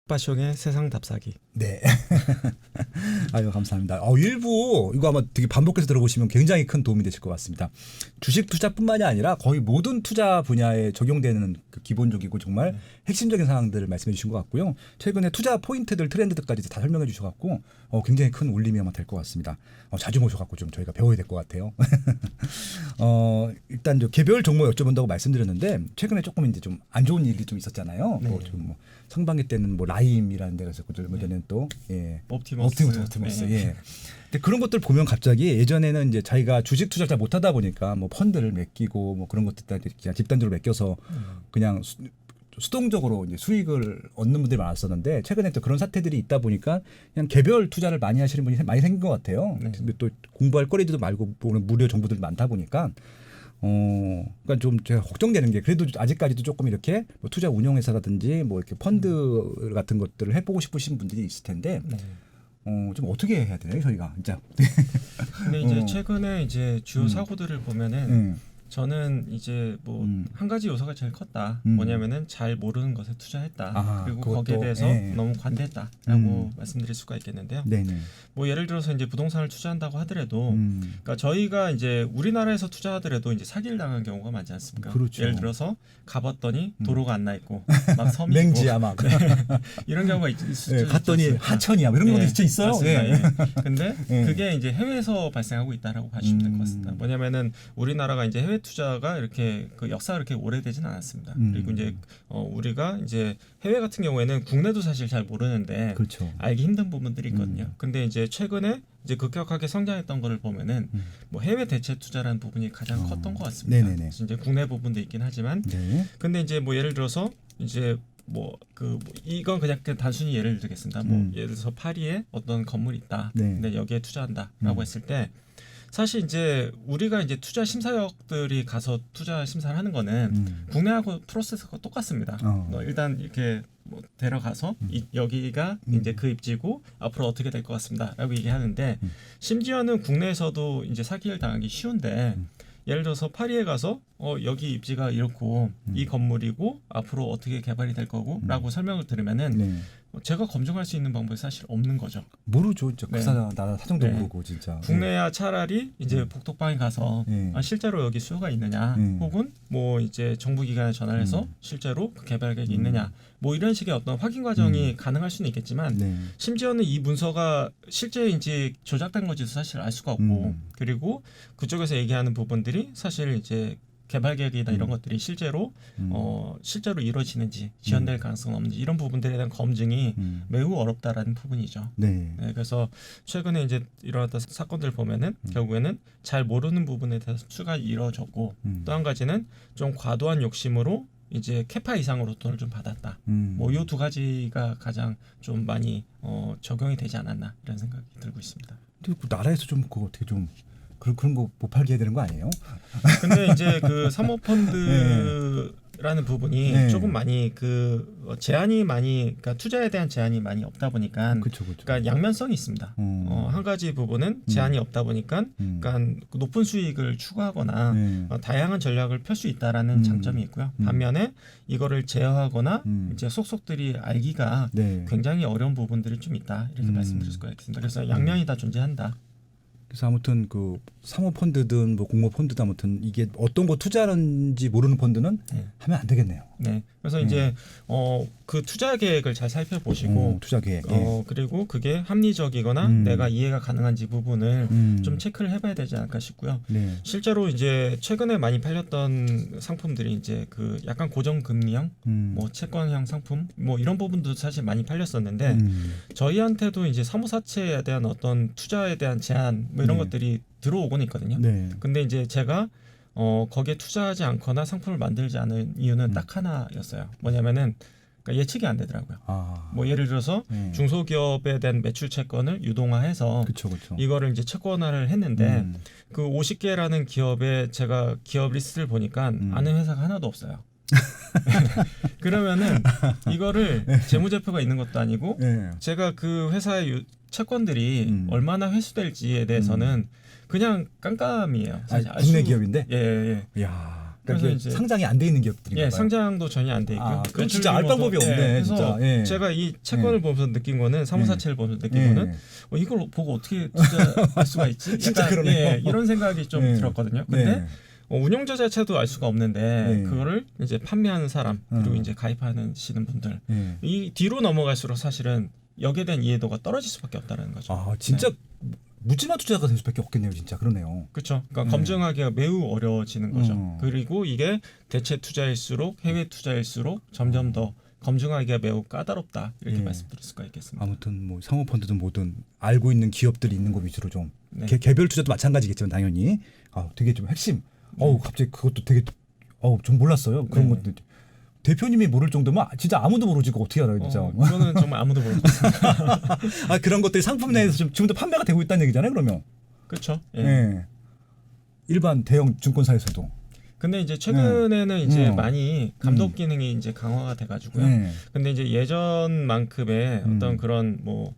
흑바숑의 세상 답사기. 네. 아유 감사합니다. 일부 이거 아마 되게 반복해서 들어보시면 굉장히 큰 도움이 되실 것 같습니다. 주식 투자뿐만이 아니라 거의 모든 투자 분야에 적용되는 그 기본적이고 정말 핵심적인 사항들을 말씀해 주신 것 같고요. 최근에 투자 포인트들 트렌드들까지 다 설명해 주셔갖고 굉장히 큰 울림이 아마 될 것 같습니다. 자주 모셔갖고 좀 저희가 배워야 될 것 같아요. 일단 개별 종목 여쭤본다고 말씀드렸는데 최근에 조금 이제 좀 안 좋은 일이 좀 있었잖아요. 네. 좀 상반기 때는 뭐 라임이라는 데가 있었고 얼마 전에는 또 옵티머스. 네. 예. 근데 그런 것들 보면 갑자기 예전에는 이제 자기가 주식 투자를 잘 못하다 보니까 뭐 펀드를 맡기고 뭐 그런 것들 그냥 집단적으로 맡겨서 그냥 수동적으로 이제 수익을 얻는 분들이 많았었는데 최근에 또 그런 사태들이 있다 보니까 그냥 개별 투자를 많이 하시는 분이 많이 생긴 것 같아요. 네. 근데 또 공부할 거리도 말고 보는 무료 정보들이 많다 보니까 그러니까 좀 제가 걱정되는 게 그래도 아직까지도 조금 이렇게 뭐 투자 운용회사라든지 뭐 이렇게 펀드 같은 것들을 해보고 싶으신 분들이 있을 텐데 네. 좀 어떻게 해야 되나요, 저희가 진짜? 근데 이제 최근에 이제 주요 사고들을 보면은 저는 이제 뭐 한 가지 요소가 제일 컸다. 뭐냐면은 잘 모르는 것에 투자했다. 그리고 그것도, 거기에 대해서 너무 관대했다라고 말씀드릴 수가 있겠는데요. 네네. 뭐 예를 들어서 이제 부동산을 투자한다고 하더라도, 그러니까 저희가 이제 우리나라에서 투자하더라도 이제 사기를 당한 경우가 많지 않습니까? 그렇죠. 예를 들어서 가봤더니 도로가 안 나 있고 막 섬이 맹지야 있고 막 이런 경우가 있을 수 네, 갔더니 있습니다. 하천이야 이런 것도 진짜 있어요. 맞습니다. 네. 예. 근데 그게 이제 해외에서 발생하고 있다라고 봐주시면 될 것 같습니다. 뭐냐면은 우리나라가 이제 해외 투자가 이렇게 그 역사가 그렇게 오래되진 않았습니다. 그리고 이제 우리가 이제 해외 같은 경우에는 국내도 사실 잘 모르는데 그렇죠. 알기 힘든 부분들이 있거든요. 근데 이제 최근에 이제 급격하게 성장했던 거를 보면은 뭐 해외 대체 투자라는 부분이 가장 컸던 것 같습니다. 네네네. 이제 국내 부분도 있긴 하지만, 네. 근데 이제 뭐 예를 들어서 이제 이건 그냥 단순히 예를 들겠습니다. 뭐 예를 들어서 파리에 어떤 건물이 있다. 네. 근데 여기에 투자한다라고 했을 때 사실 이제 우리가 이제 투자 심사역들이 가서 투자 심사를 하는 거는 국내하고 프로세스가 똑같습니다. 일단 이렇게 뭐 데려가서 여기가 이제 그 입지고 앞으로 어떻게 될 것 같습니다라고 얘기하는데 심지어는 국내에서도 이제 사기를 당하기 쉬운데 예를 들어서 파리에 가서 여기 입지가 이렇고 이 건물이고 앞으로 어떻게 개발이 될 거고라고 설명을 들으면은 네. 제가 검증할 수 있는 방법이 사실 없는 거죠. 모르죠. 진짜 네. 나라 사정도 네. 모르고 진짜. 국내야 차라리 이제 복덕방에 가서 실제로 여기 수요가 있느냐, 혹은 뭐 이제 정부 기관에 전화해서 실제로 그 개발 계획이 있느냐, 뭐 이런 식의 어떤 확인 과정이 가능할 수는 있겠지만 네. 심지어는 이 문서가 실제인지 조작된 건지도 사실 알 수가 없고, 그리고 그쪽에서 얘기하는 부분들이 사실 이제 개발 계획이나 이런 것들이 실제로 이루어지는지 지연될 가능성은 없는지 이런 부분들에 대한 검증이 매우 어렵다라는 부분이죠. 네. 네, 그래서 최근에 이제 일어났던 사건들 보면은 결국에는 잘 모르는 부분에 대해서 추가 이루어졌고 또 한 가지는 좀 과도한 욕심으로 이제 캐파 이상으로 돈을 좀 받았다. 뭐 이 두 가지가 가장 좀 많이 적용이 되지 않았나 이런 생각이 들고 있습니다. 근데 그 나라에서 좀 그거 어떻게 좀 그런 거 못 팔게 해야 되는 거 아니에요? 근데 이제 그 사모펀드라는 부분이 조금 많이 그 제한이 많이, 그러니까 투자에 대한 제한이 많이 없다 보니까, 그쵸. 그러니까 양면성이 있습니다. 한 가지 부분은 제한이 없다 보니까, 그러니까 높은 수익을 추구하거나 다양한 전략을 펼 수 있다라는 장점이 있고요. 반면에 이거를 제어하거나 이제 속속들이 알기가 굉장히 어려운 부분들이 좀 있다 이렇게 말씀드릴 수가 있습니다. 그래서 양면이 다 존재한다. 그래서 아무튼 그 사모펀드든 뭐 공모펀드든 아무튼 이게 어떤 거 투자하는지 모르는 펀드는 하면 안 되겠네요. 네. 그래서 이제 그 투자 계획을 잘 살펴보시고 투자 계획. 그리고 그게 합리적이거나 내가 이해가 가능한지 부분을 좀 체크를 해봐야 되지 않을까 싶고요. 네. 실제로 이제 최근에 많이 팔렸던 상품들이 이제 그 약간 고정금리형, 뭐 채권형 상품, 뭐 이런 부분도 사실 많이 팔렸었는데 저희한테도 이제 사모사채에 대한 어떤 투자에 대한 제한 뭐 이런 것들이 들어오곤 있거든요. 네. 근데 이제 제가 거기에 투자하지 않거나 상품을 만들지 않은 이유는 딱 하나였어요. 뭐냐면은 그러니까 예측이 안 되더라고요. 뭐 예를 들어서 중소기업에 대한 매출 채권을 유동화해서 그쵸. 이거를 이제 채권화를 했는데 그 50개라는 기업에 제가 기업 리스트를 보니까 아는 회사가 하나도 없어요. 그러면은 이거를 재무제표가 있는 것도 아니고 제가 그 회사의 채권들이 얼마나 회수될지에 대해서는 그냥 깜깜이에요. 사실 국내 기업인데? 예. 야, 그래서 이제 상장이 안 돼 있는 기업들인가요? 예, 상장도 전혀 안 돼 있고요. 그럼 진짜 알 방법이 없네. 그래서 진짜. 예. 제가 이 채권을 보면서 느낀 거는 사무사채를 보면서 느낀 거는 이걸 보고 어떻게 투자할 수가 있지? 진짜 약간, 그러네요. 예, 이런 생각이 좀 들었거든요. 근데 운영자 자체도 알 수가 없는데 그거를 이제 판매하는 사람 그리고 이제 가입하시는 분들 이 뒤로 넘어갈수록 사실은 여기에 대한 이해도가 떨어질 수밖에 없다는 거죠. 아 진짜 묻지마 투자가 될 수밖에 없겠네요. 진짜 그러네요. 그렇죠. 그러니까 검증하기가 매우 어려워지는 거죠. 그리고 이게 대체 투자일수록 해외 투자일수록 점점 더 검증하기가 매우 까다롭다 이렇게 말씀드릴 수가 있겠습니다. 아무튼 뭐 사모펀드든 뭐든 알고 있는 기업들이 있는 거 위주로 좀 개별 투자도 마찬가지겠지만 당연히 되게 좀 핵심. 갑자기 그것도 되게 좀 몰랐어요. 그런 것들. 대표님이 모를 정도면 진짜 아무도 모르지 그거 어떻게 알아요, 진짜. 이거는 정말 아무도 모르고 있습니다. 그런 것들이 상품 내에서 지금도 판매가 되고 있다는 얘기잖아요, 그러면. 그렇죠. 예. 일반 대형 증권사에서도. 근데 이제 최근에는 이제 많이 감독 기능이 이제 강화가 돼가지고요. 근데 이제 예전만큼의 어떤 그런 뭐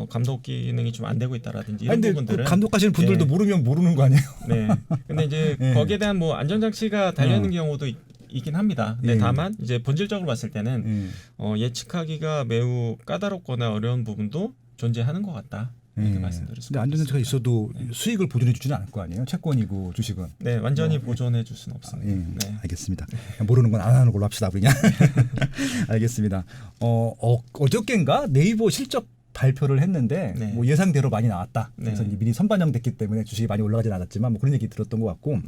감독 기능이 좀 안 되고 있다라든지 이런 부분들은 그 감독하시는 분들도 모르면 모르는 거 아니에요? 네. 근데 이제 거기에 대한 뭐 안전장치가 달려 있는 경우도 있긴 합니다. 근데 다만 이제 본질적으로 봤을 때는 예측하기가 매우 까다롭거나 어려운 부분도 존재하는 것 같다. 이렇게 말씀드릴 수 있습니다. 안전장치가 있어도 수익을 보존해 주지는 않을 거 아니에요? 채권이고 주식은. 네, 완전히 보존해 줄 수는 없습니다. 네. 알겠습니다. 모르는 건 안 하는 걸로 합시다, 그냥. 알겠습니다. 어저께인가 네이버 실적 발표를 했는데 뭐 예상대로 많이 나왔다. 그래서 미리 선반영됐기 때문에 주식이 많이 올라가진 않았지만 뭐 그런 얘기 들었던 것 같고.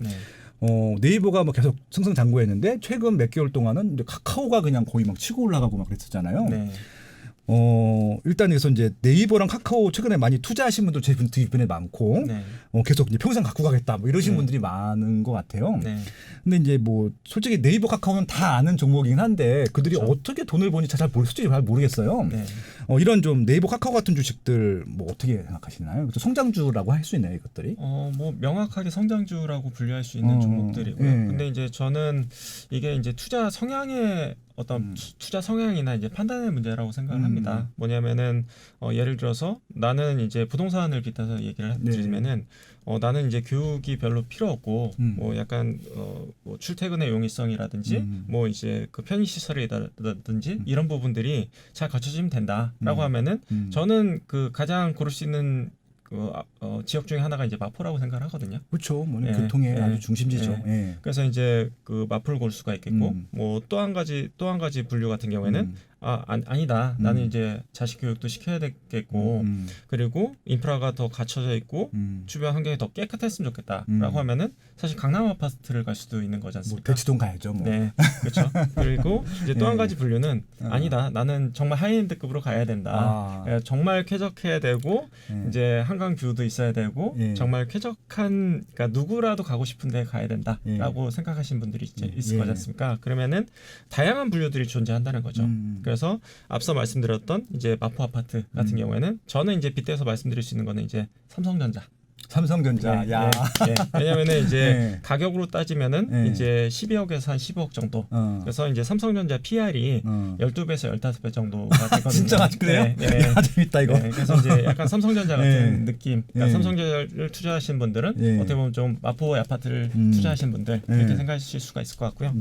네이버가 뭐 계속 승승장구했는데 최근 몇 개월 동안은 카카오가 그냥 거의 막 치고 올라가고 막 그랬었잖아요. 일단 그래서 이제 네이버랑 카카오 최근에 많이 투자하신 분들 제 주변에 많고 계속 이제 평생 갖고 가겠다 뭐 이러신 분들이 많은 것 같아요. 근데 이제 뭐 솔직히 네이버 카카오는 다 아는 종목이긴 한데 그들이 어떻게 돈을 버는지 솔직히 잘 모르겠어요. 이런 좀 네이버 카카오 같은 주식들 뭐 어떻게 생각하시나요? 성장주라고 할 수 있나요, 이것들이? 뭐 명확하게 성장주라고 분류할 수 있는 종목들이고요. 근데 이제 저는 이게 이제 투자 성향의 어떤 투자 성향이나 이제 판단의 문제라고 생각을 합니다. 뭐냐면은 예를 들어서 나는 이제 부동산을 빗대서 얘기를 드리면은 나는 이제 교육이 별로 필요 없고 뭐 약간 뭐 출퇴근의 용이성이라든지 뭐 이제 그 편의 시설이라든지 이런 부분들이 잘 갖춰지면 된다라고 하면은 저는 그 가장 고를 수 있는 지역 중에 하나가 이제 마포라고 생각을 하거든요. 그렇죠. 뭐 교통의 아주 중심지죠. 그래서 이제 그 마포를 고를 수가 있겠고, 뭐 또 한 가지 분류 같은 경우에는 아니다. 나는 이제 자식 교육도 시켜야 되겠고, 그리고 인프라가 더 갖춰져 있고 주변 환경이 더 깨끗했으면 좋겠다라고 하면은 사실 강남 아파트를 갈 수도 있는 거지 않습니까? 뭐 대치동 가야죠. 뭐. 네, 그렇죠. 그리고 이제 또 한 가지 분류는 아니다. 나는 정말 하이엔드급으로 가야 된다. 정말 쾌적해야 되고 이제 한강 뷰도 있어야 되고 정말 쾌적한 그러니까 누구라도 가고 싶은데 가야 된다라고 생각하시는 분들이 있을 거지 않습니까? 그러면은 다양한 분류들이 존재한다는 거죠. 그래서 앞서 말씀드렸던 이제 마포 아파트 같은 경우에는 저는 이제 빗대서 말씀드릴 수 있는 거는 이제 삼성전자. 야. 왜냐면은 이제 가격으로 따지면은 이제 12억에서 한 15억 정도. 그래서 이제 삼성전자 PR이 12배에서 15배 정도가 되거든요. 진짜 맞그래요? 재밌다 이거. 그래서 이제 약간 삼성전자 같은 느낌. 그러니까 삼성전자를 투자하시는 분들은 어떻게 보면 좀 마포의 아파트를 투자하시는 분들 이렇게 생각하실 수가 있을 것 같고요.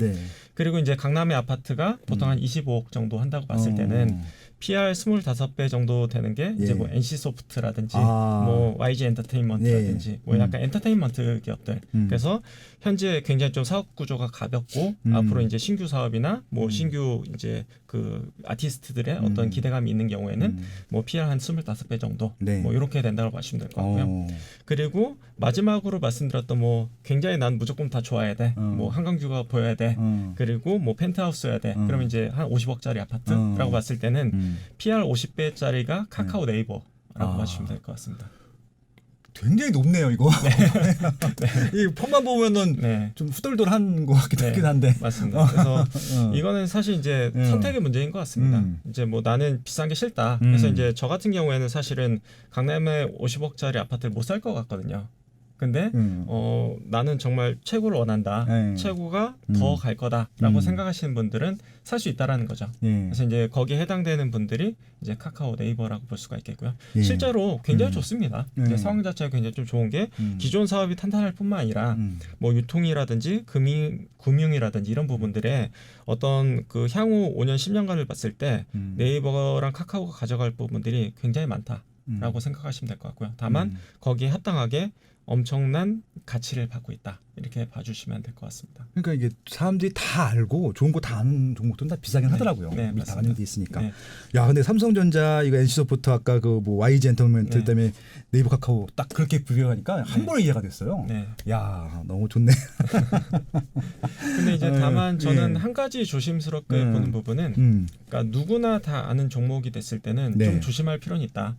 그리고 이제 강남의 아파트가 보통 한 25억 정도 한다고 봤을 때는 PR 25배 정도 되는 게 이제 뭐 NC소프트라든지 뭐 YG 엔터테인먼트라든지 뭐 약간 엔터테인먼트 기업들. 그래서 현재 굉장히 좀 사업 구조가 가볍고 앞으로 이제 신규 사업이나 뭐 신규 이제 그 아티스트들의 어떤 기대감이 있는 경우에는 뭐 PR 한 25배 정도 뭐 이렇게 된다고 보시면 될 것 같고요. 그리고 마지막으로 말씀드렸던 뭐 굉장히 난 무조건 다 좋아야 돼. 뭐 한강뷰가 보여야 돼. 그리고 뭐 펜트하우스여야 돼. 그러면 이제 한 50억짜리 아파트라고 봤을 때는 PR 50배짜리가 카카오 네이버라고 봐주시면 될 것 같습니다. 굉장히 높네요, 이거. 이 폰만 보면은 좀 후덜덜한 것 같기도 하긴 한데. 맞습니다. 그래서 이거는 사실 이제 선택의 문제인 것 같습니다. 이제 뭐 나는 비싼 게 싫다. 그래서 이제 저 같은 경우에는 사실은 강남에 50억짜리 아파트를 못 살 것 같거든요. 근데 나는 정말 최고를 원한다. 최고가 더 갈 거다라고 생각하시는 분들은 살 수 있다라는 거죠. 그래서 이제 거기에 해당되는 분들이 이제 카카오, 네이버라고 볼 수가 있겠고요. 실제로 굉장히 좋습니다. 이제 상황 자체가 굉장히 좀 좋은 게 기존 사업이 탄탄할 뿐만 아니라 뭐 유통이라든지 금융이라든지 이런 부분들에 어떤 그 향후 5년, 10년간을 봤을 때 네이버랑 카카오가 가져갈 부분들이 굉장히 많다라고 생각하시면 될 것 같고요. 다만 거기에 합당하게 엄청난 가치를 받고 있다. 이렇게 봐주시면 될 것 같습니다. 그러니까 이게 사람들이 다 알고 좋은 거 다 아는 종목들은 다 비싸긴 하더라고요. 네, 다 반영돼 있으니까. 네. 야, 근데 삼성전자, 이거 NC소프트 아까 그 뭐 YG 엔터테인먼트 때문에 네이버 카카오 딱 그렇게 비교하니까 한 번에 이해가 됐어요. 네. 야, 너무 좋네. 근데 이제 다만 저는 한 가지 조심스럽게 보는 부분은 그러니까 누구나 다 아는 종목이 됐을 때는 좀 조심할 필요는 있다.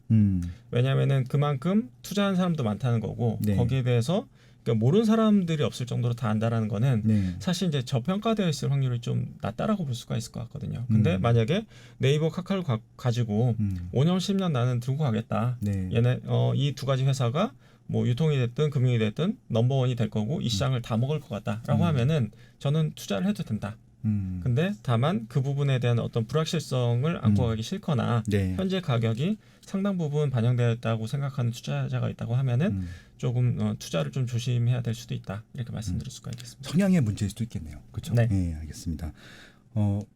왜냐하면은 그만큼 투자한 사람도 많다는 거고 거기에 대해서 그러니까 모르는 사람들이 없을 정도로 다 안다라는 거는 사실 이제 저평가되어 있을 확률이 좀 낮다라고 볼 수가 있을 것 같거든요. 근데 만약에 네이버 카카오를 가지고 5년, 10년 나는 들고 가겠다. 얘네 이 두 가지 회사가 뭐 유통이 됐든 금융이 됐든 넘버원이 될 거고 이 시장을 다 먹을 것 같다라고 하면은 저는 투자를 해도 된다. 근데 다만 그 부분에 대한 어떤 불확실성을 안고 가기 싫거나 현재 가격이 상당 부분 반영되었다고 생각하는 투자자가 있다고 하면은 조금 투자를 좀 조심해야 될 수도 있다. 이렇게 말씀드릴 수가 있겠습니다. 성향의 문제일 수도 있겠네요. 그렇죠? 네. 네, 알겠습니다.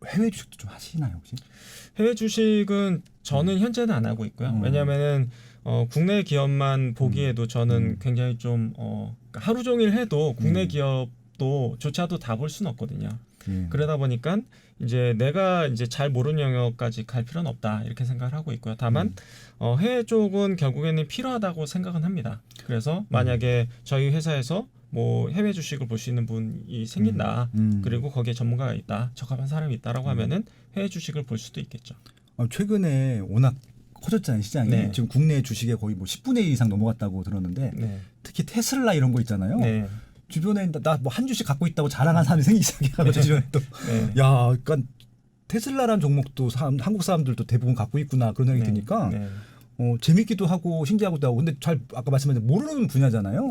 해외 주식도 좀 하시나요 혹시? 해외 주식은 저는 현재는 안 하고 있고요. 왜냐하면은 국내 기업만 보기에도 저는 굉장히 좀 하루 종일 해도 국내 기업도 조차도 다 볼 수는 없거든요. 그러다 보니까 이제 내가 이제 잘 모르는 영역까지 갈 필요는 없다 이렇게 생각을 하고 있고요. 다만 해외 쪽은 결국에는 필요하다고 생각은 합니다. 그래서 만약에 저희 회사에서 뭐 해외 주식을 볼 수 있는 분이 생긴다. 그리고 거기에 전문가가 있다. 적합한 사람이 있다라고 하면은 해외 주식을 볼 수도 있겠죠. 최근에 워낙 커졌잖아요 시장이. 지금 국내 주식에 거의 뭐 10분의 1 이상 넘어갔다고 들었는데 특히 테슬라 이런 거 있잖아요. 주변에 나 뭐 한 주씩 갖고 있다고 자랑한 사람이 생기기 시작해가지고 주변에 또 야, 그러니까 테슬라라는 종목도 한국 사람들도 대부분 갖고 있구나 그런 생각이 드니까 재밌기도 하고 신기하기도 하고 근데 잘 아까 말씀하신 모르는 분야잖아요.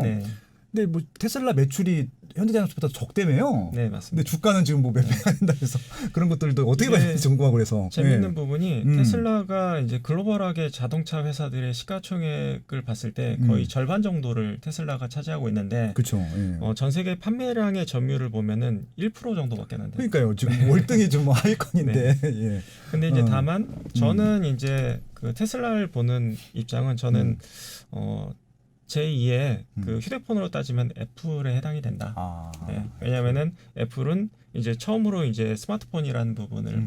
근데 뭐 테슬라 매출이 현대자동차보다 적대매요. 네, 맞습니다. 근데 주가는 지금 뭐 몇 배가 된다 해서 그런 것들도 어떻게 봐야 될지 궁금하고 그래서 재밌는 부분이 테슬라가 이제 글로벌하게 자동차 회사들의 시가총액을 봤을 때 거의 절반 정도를 테슬라가 차지하고 있는데, 그렇죠. 전 세계 판매량의 점유율을 보면은 1% 정도밖에 안 돼요. 그러니까요. 지금 월등히 좀 하위권인데. 근데 이제 다만 저는 이제 그 테슬라를 보는 입장은 저는 제2의 그 휴대폰으로 따지면 애플에 해당이 된다. 왜냐하면은 애플은 이제 처음으로 이제 스마트폰이라는 부분을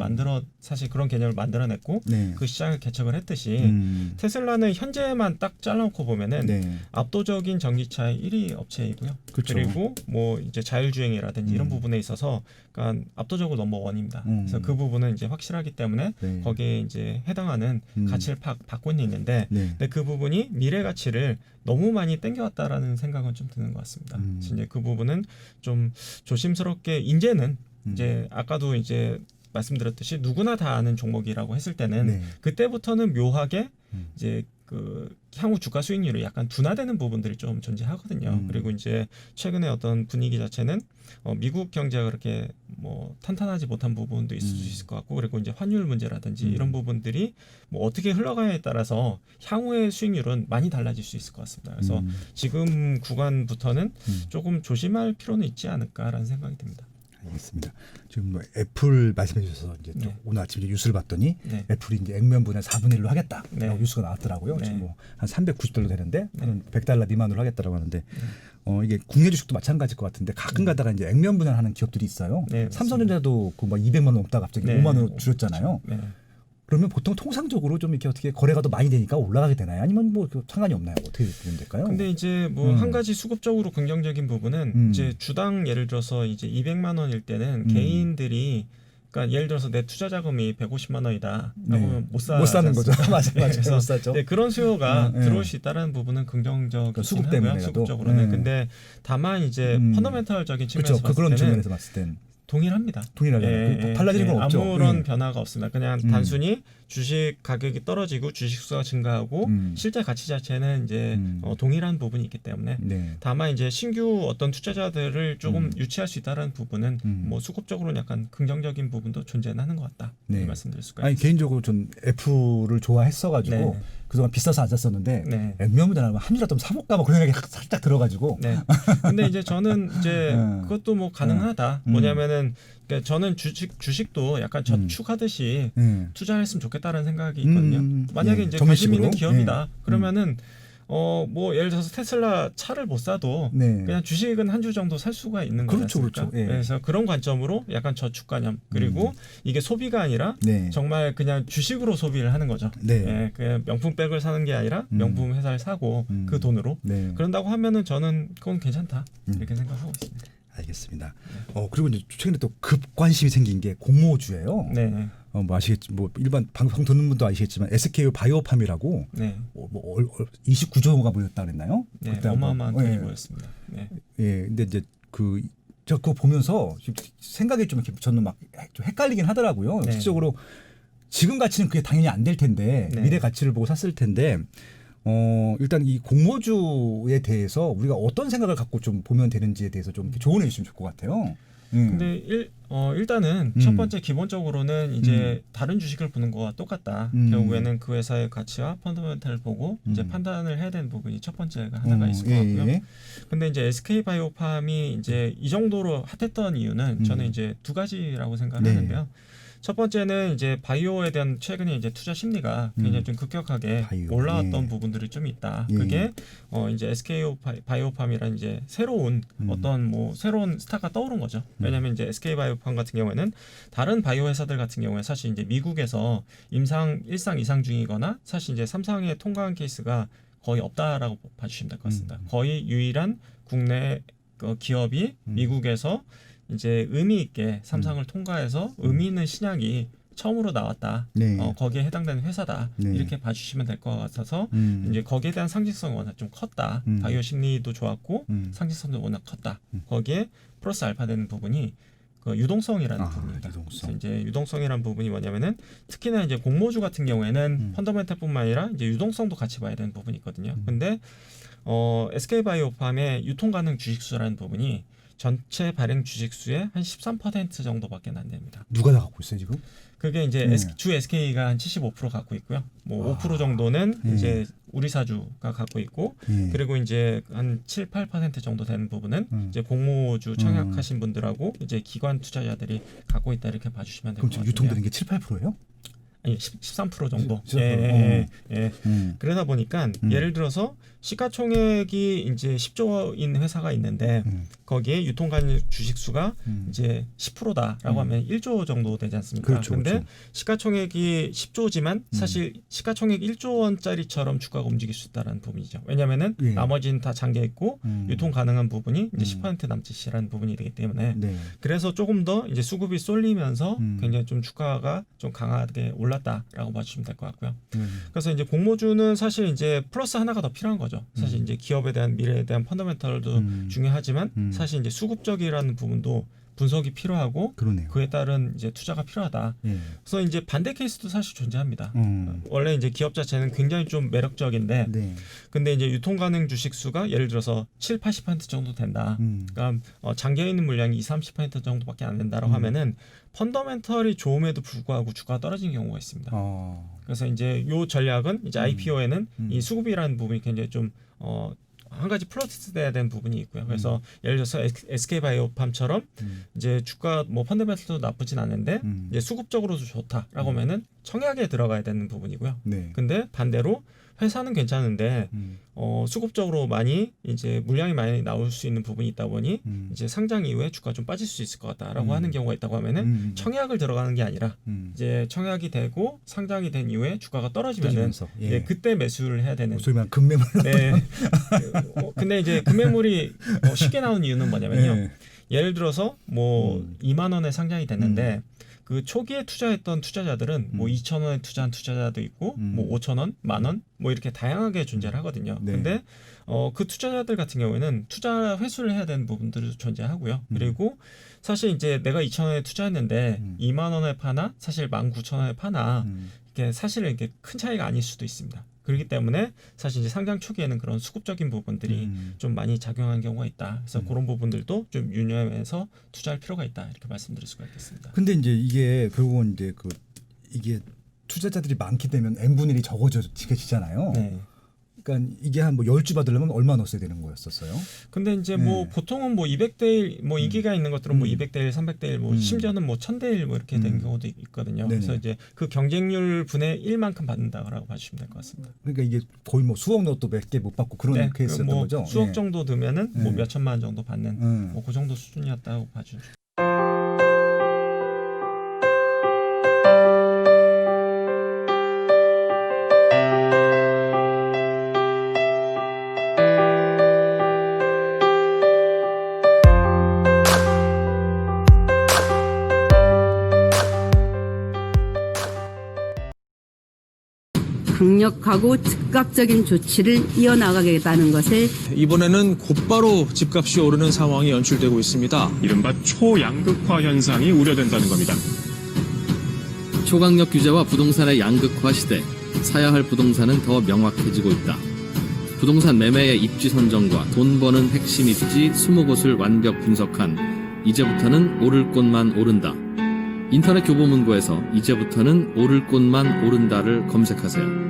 사실 그런 개념을 만들어냈고 그 시장을 개척을 했듯이 테슬라는 현재만 딱 잘라놓고 보면은 압도적인 전기차의 1위 업체이고요. 그리고 뭐 이제 자율주행이라든지 이런 부분에 있어서 그러니까 압도적으로 넘버원입니다. 그래서 그 부분은 이제 확실하기 때문에 거기에 이제 해당하는 가치를 받고는 있는데, 근데 그 부분이 미래 가치를 너무 많이 땡겨왔다라는 생각은 좀 드는 것 같습니다. 이제 그 부분은 좀 조심스럽게 이제는 이제 아까도 이제 말씀드렸듯이 누구나 다 아는 종목이라고 했을 때는 그때부터는 묘하게 이제 그 향후 주가 수익률이 약간 둔화되는 부분들이 좀 존재하거든요. 그리고 이제 최근에 어떤 분위기 자체는 미국 경제가 그렇게 뭐 탄탄하지 못한 부분도 있을 수 있을 것 같고, 그리고 이제 환율 문제라든지 이런 부분들이 뭐 어떻게 흘러가냐에 따라서 향후의 수익률은 많이 달라질 수 있을 것 같습니다. 그래서 지금 구간부터는 조금 조심할 필요는 있지 않을까라는 생각이 듭니다. 알겠습니다. 지금 뭐 애플 말씀해 주셔서 이제 또 오늘 아침에 뉴스를 봤더니 애플이 이제 액면분할 4분의 1로 하겠다. 뉴스가 나왔더라고요. 지금 뭐 한 $390 되는데 한 $100 미만으로 하겠다라고 하는데 이게 국내 주식도 마찬가지일 것 같은데 가끔 가다가 이제 액면 분할하는 기업들이 있어요. 삼성전자도 그 막 200만 원 넘다가 갑자기 5만 원으로 줄였잖아요. 그러면 보통 통상적으로 좀 이렇게 어떻게 거래가 더 많이 되니까 올라가게 되나요? 아니면 뭐 상관이 없나요? 어떻게 보면 될까요? 근데 이제 뭐 한 가지 수급적으로 긍정적인 부분은 이제 주당 예를 들어서 이제 200만 원일 때는 개인들이 그러니까 예를 들어서 내 투자 자금이 150만 원이다. 그러면 못 사는 거죠. 맞아. 못 사죠. 그런 수요가 들어올 수 있다라는 부분은 긍정적인 수급 때문에 수급적으로는. 근데 다만 이제 펀더멘털적인 측면에서 봤을 그런 때는 측면에서 봤을 땐 동일합니다. 동일하잖아요. 달라지는 건 없죠. 아무런 변화가 없습니다. 그냥 단순히 주식 가격이 떨어지고 주식 수가 증가하고 실제 가치 자체는 이제 동일한 부분이 있기 때문에 네. 다만 이제 신규 어떤 투자자들을 조금 유치할 수 있다는 부분은 뭐 수급적으로는 약간 긍정적인 부분도 존재하는 것 같다. 네. 말씀드릴 수가 아니 있습니다. 개인적으로 전 F를 좋아했어가지고 네. 그동안 비싸서 안 샀었는데 네. 액면보다 나면 한 주라도 사볼까 뭐 그런 생각이 살짝 들어가지고. 네. 근데 이제 저는 이제 그것도 뭐 가능하다. 뭐냐면은 그러니까 저는 주식도 약간 저축하듯이 투자를 했으면 좋겠다는 생각이 있거든요. 만약에 예, 이제 관심 있는 정식으로? 기업이다. 그러면은 뭐 예를 들어서 테슬라 차를 못 사도 네. 그냥 주식은 한 주 정도 살 수가 있는 그렇죠, 거죠. 그렇죠. 예. 그래서 그런 관점으로 약간 저축 관념 그리고 이게 소비가 아니라 네. 정말 그냥 주식으로 소비를 하는 거죠. 네. 예, 그냥 명품백을 사는 게 아니라 명품 회사를 사고 그 돈으로 네. 그런다고 하면은 저는 그건 괜찮다 이렇게 생각하고 있습니다. 알겠습니다. 그리고 이제 최근에 또 급 관심이 생긴 게 공모주예요. 네. 뭐 아시겠지, 뭐 일반 방송 듣는 분도 아시겠지만 SK 바이오팜이라고 네. 29조가 모였다 그랬나요? 네. 그때 어마어마한 한번. 돈이 예. 모였습니다. 네. 예, 근데 이제 저 그거 보면서 생각이 좀 이렇게 저는 막 좀 헷갈리긴 하더라고요. 네. 실질적으로 지금 가치는 그게 당연히 안 될 텐데 네. 미래 가치를 보고 샀을 텐데 일단 이 공모주에 대해서 우리가 어떤 생각을 갖고 좀 보면 되는지에 대해서 좀 조언해 주시면 좋을 것 같아요. 근데 일단은 첫 번째 기본적으로는 이제 다른 주식을 보는 거와 똑같다. 결국에는 그 회사의 가치와 펀더멘탈을 보고 이제 판단을 해야 되는 부분이 첫 번째가 하나가 있을 것 같고요. 예. 근데 이제 SK 바이오팜이 이제 이 정도로 핫했던 이유는 저는 이제 두 가지라고 생각하는데요. 첫 번째는 이제 바이오에 대한 최근에 이제 투자 심리가 굉장히 좀 급격하게 바이오, 올라왔던 예. 부분들이 좀 있다. 예. 그게 이제 SK 바이오팜이란 이제 새로운 어떤 뭐 새로운 스타가 떠오른 거죠. 왜냐하면 이제 SK 바이오팜 같은 경우에는 다른 바이오 회사들 같은 경우에 사실 이제 미국에서 임상 1상 이상 중이거나 사실 이제 3상에 통과한 케이스가 거의 없다라고 봐주시면 될 것 같습니다. 거의 유일한 국내 기업이 미국에서 이제 의미 있게 3상을 통과해서 의미 있는 신약이 처음으로 나왔다. 네. 거기에 해당되는 회사다. 네. 이렇게 봐주시면 될 것 같아서 이제 거기에 대한 상징성이 워낙 좀 컸다. 바이오 심리도 좋았고 상징성도 워낙 컸다. 거기에 플러스 알파 되는 부분이 그 유동성이라는 부분입니다. 유동성. 그래서 이제 유동성이라는 부분이 뭐냐면은 특히나 이제 공모주 같은 경우에는 펀더멘탈뿐만 아니라 이제 유동성도 같이 봐야 되는 부분이 있거든요. 근데 SK 바이오팜의 유통 가능 주식수라는 부분이 전체 발행 주식수의 한 13% 정도밖에 안 됩니다. 누가 다 갖고 있어요 지금? 그게 이제 네. 주 SK가 한 75% 갖고 있고요. 뭐 5% 정도는 이제 우리사주가 갖고 있고 그리고 이제 한 7, 8% 정도 되는 부분은 이제 공모주 청약하신 분들하고 이제 기관 투자자들이 갖고 있다 이렇게 봐주시면 될 것 그럼 같아요. 지금 유통되는 게 7, 8%예요? 아니 13% 정도. 13%. 예. 그러다 보니까 예를 들어서 시가총액이 이제 10조인 회사가 있는데 거기에 유통 가능 주식 수가 이제 10%다라고 하면 1조 정도 되지 않습니까? 그렇죠, 근데 그렇죠. 시가총액이 10조지만 사실 시가총액 1조 원짜리처럼 주가가 움직일 수 있다는 부분이죠. 왜냐면은 예. 나머지는 다 잠겨 있고 유통 가능한 부분이 이제 10% 남짓이라는 부분이 되기 때문에 네. 그래서 조금 더 이제 수급이 쏠리면서 굉장히 좀 주가가 좀 강하게 올랐다라고 봐주시면 될 것 같고요. 그래서 이제 공모주는 사실 이제 플러스 하나가 더 필요한 거죠. 사실 이제 기업에 대한 미래에 대한 펀더멘털도 중요하지만 사실 이제 수급적이라는 부분도 분석이 필요하고 그러네요. 그에 따른 이제 투자가 필요하다. 예. 그래서 이제 반대 케이스도 사실 존재합니다. 원래 이제 기업 자체는 굉장히 좀 매력적인데 네. 근데 이제 유통 가능 주식 수가 예를 들어서 7, 80% 정도 된다. 그러니까 잠겨 있는 물량이 2, 30% 정도밖에 안 된다라고 하면은 펀더멘털이 좋음에도 불구하고 주가가 떨어지는 경우가 있습니다. 그래서 이제 요 전략은 이제 IPO에는 이 수급이라는 부분이 굉장히 좀 한 가지 플러스 돼야 되는 부분이 있고요. 그래서 예를 들어서 SK 바이오팜처럼 이제 주가 뭐 펀더멘털도 나쁘진 않은데 이제 수급적으로도 좋다라고 하면은 청약에 들어가야 되는 부분이고요. 네. 근데 반대로 회사는 괜찮은데 수급적으로 많이 이제 물량이 많이 나올 수 있는 부분이 있다 보니 이제 상장 이후에 주가 좀 빠질 수 있을 것 같다라고 하는 경우가 있다고 하면은 청약을 들어가는 게 아니라 이제 청약이 되고 상장이 된 이후에 주가가 떨어지면은 떨어지면서, 예. 예, 그때 매수를 해야 되는. 소위 말하는 급매물. 네. 근데 이제 금매물이 쉽게 나오는 이유는 뭐냐면요. 네. 예를 들어서 뭐 2만 원에 상장이 됐는데 그 초기에 투자했던 투자자들은 뭐 2천 원에 투자한 투자자도 있고 뭐 5천 원, 만 원, 뭐 이렇게 다양하게 존재를 하거든요. 네. 근데 그 투자자들 같은 경우에는 투자 회수를 해야 되는 부분들도 존재하고요. 그리고 사실 이제 내가 2천 원에 투자했는데 2만 원에 파나 사실 19,000원에 파나 이게 사실은 이게 큰 차이가 아닐 수도 있습니다. 그렇기 때문에 사실 이제 상장 초기에는 그런 수급적인 부분들이 좀 많이 작용한 경우가 있다. 그래서 그런 부분들도 좀 유념해서 투자할 필요가 있다. 이렇게 말씀드릴 수가 있겠습니다. 근데 이제 이게 결국은 이제 이게 투자자들이 많게 되면 n분의 1이 적어지잖아요. 네. 그러니까 이게 한 뭐 10주 받으려면 얼마 넣었어야 되는 거였었어요? 근데 이제 뭐 보통은 뭐 200대 1, 뭐 인기가 있는 것들은 뭐 200대 1, 300대 1, 뭐 심지어는 뭐 1000대 1 뭐 이렇게 된 경우도 있거든요. 네네. 그래서 이제 그 경쟁률 분의 1만큼 받는다라고 봐주시면 될 것 같습니다. 그러니까 이게 거의 뭐 수억 넣어도 몇 개 못 받고 그런 케이스였던 뭐 거죠? 수억 예. 정도 넣으면은 뭐 몇 천만 원 정도 받는 뭐 그 정도 수준이었다고 봐주시면. 강력하고 즉각적인 조치를 이어나가겠다는 것을 이번에는 곧바로 집값이 오르는 상황이 연출되고 있습니다. 이른바 초양극화 현상이 우려된다는 겁니다. 초강력 규제와 부동산의 양극화 시대, 사야 할 부동산은 더 명확해지고 있다. 부동산 매매의 입지 선정과 돈 버는 핵심 입지 20곳을 완벽 분석한 이제부터는 오를 곳만 오른다. 인터넷 교보문고에서 이제부터는 오를 곳만 오른다를 검색하세요.